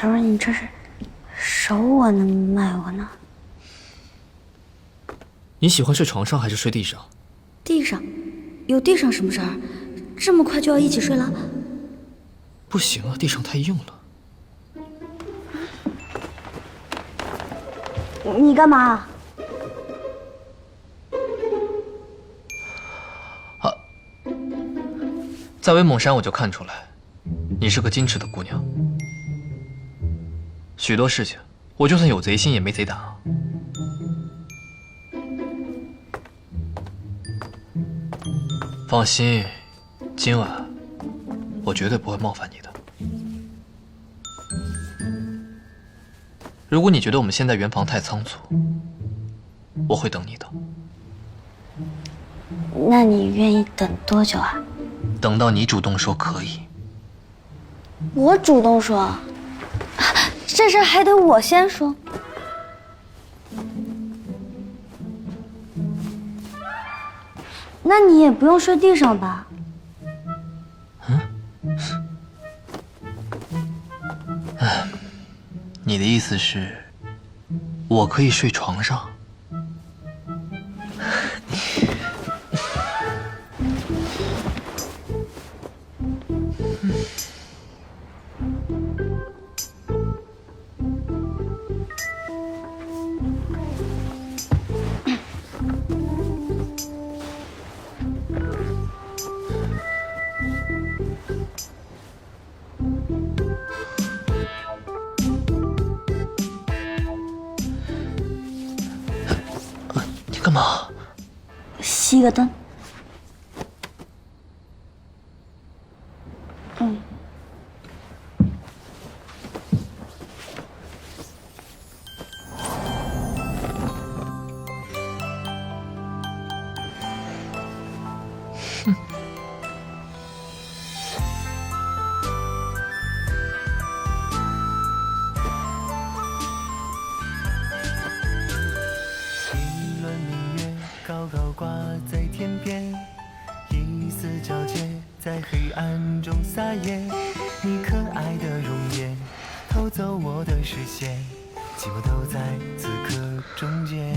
小蕊，你这是手我呢，卖我呢？你喜欢睡床上还是睡地上？地上，有地上什么事儿？这么快就要一起睡了？不行啊，地上太硬了。你干嘛？在威猛山我就看出来，你是个矜持的姑娘。许多事情，我就算有贼心也没贼胆啊。放心，今晚我绝对不会冒犯你的。如果你觉得我们现在圆房太仓促，我会等你的。那你愿意等多久啊？等到你主动说可以。我主动说，这事还得我先说。那你也不用睡地上吧？你的意思是，我可以睡床上？你干嘛？熄个灯。高高挂在天边，一丝皎洁，在黑暗中撒野。你可爱的容颜，偷走我的视线，寂寞都在此刻终结。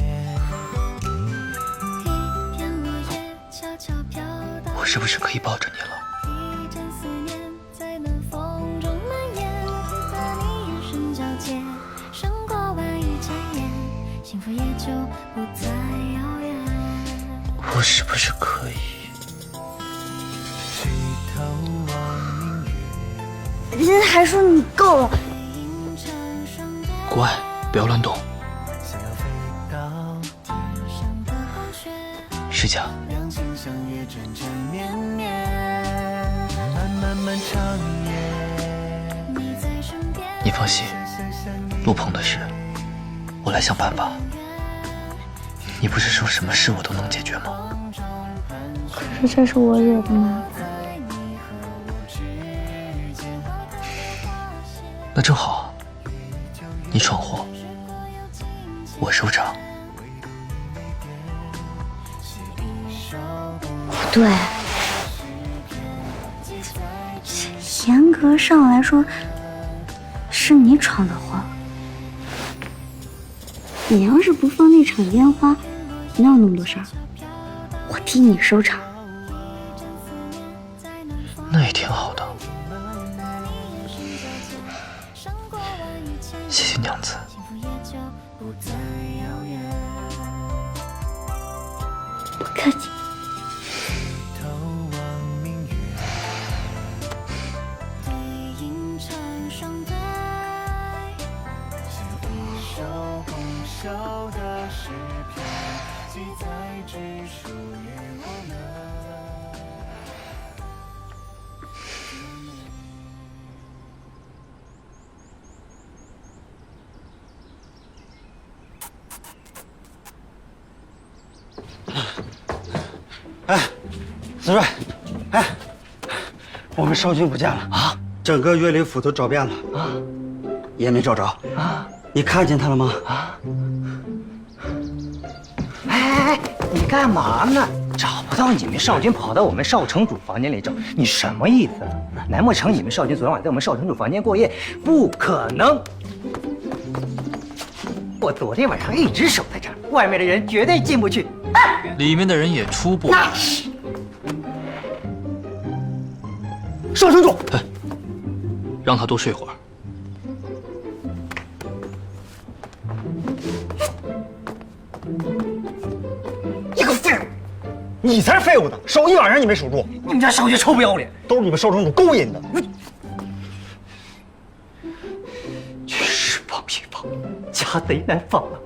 我是不是可以抱着你了？一阵思念在暖风中蔓延，和你眼神交接，胜过万语千言，幸福也就不再遥远。我是不是可以？举头望明月，人还说你够了。乖，不要乱动。想要飞到天上的黄雪，睡觉。两情相悦，缠缠绵绵，漫漫漫长夜。你在身边，你放心，陆鹏的事，我来想办法。你不是说什么事我都能解决吗？可是这是我惹的吗？那正好，你闯祸，我收场。不对，严格上来说，是你闯的祸。你要是不放那场烟花，哪有那么多事儿？我替你收场。那也挺好的。谢谢娘子。不客气。哎，子睿，哎，我们少君不见了啊！整个岳林府都找遍了啊，也没找着啊。你看见他了吗？啊！哎，你干嘛呢？找不到你们少军，跑到我们少城主房间里找，你什么意思？难不成你们少军昨天晚上在我们少城主房间过夜？不可能！我昨天晚上一直守在这儿，外面的人绝对进不去。里面的人也出不来。少城主，让他多睡会儿。你个废物！你才是废物呢！守一晚上你没守住，你们家少军臭不要脸！都是你们少城主勾引的。去释放一放，家贼难放了。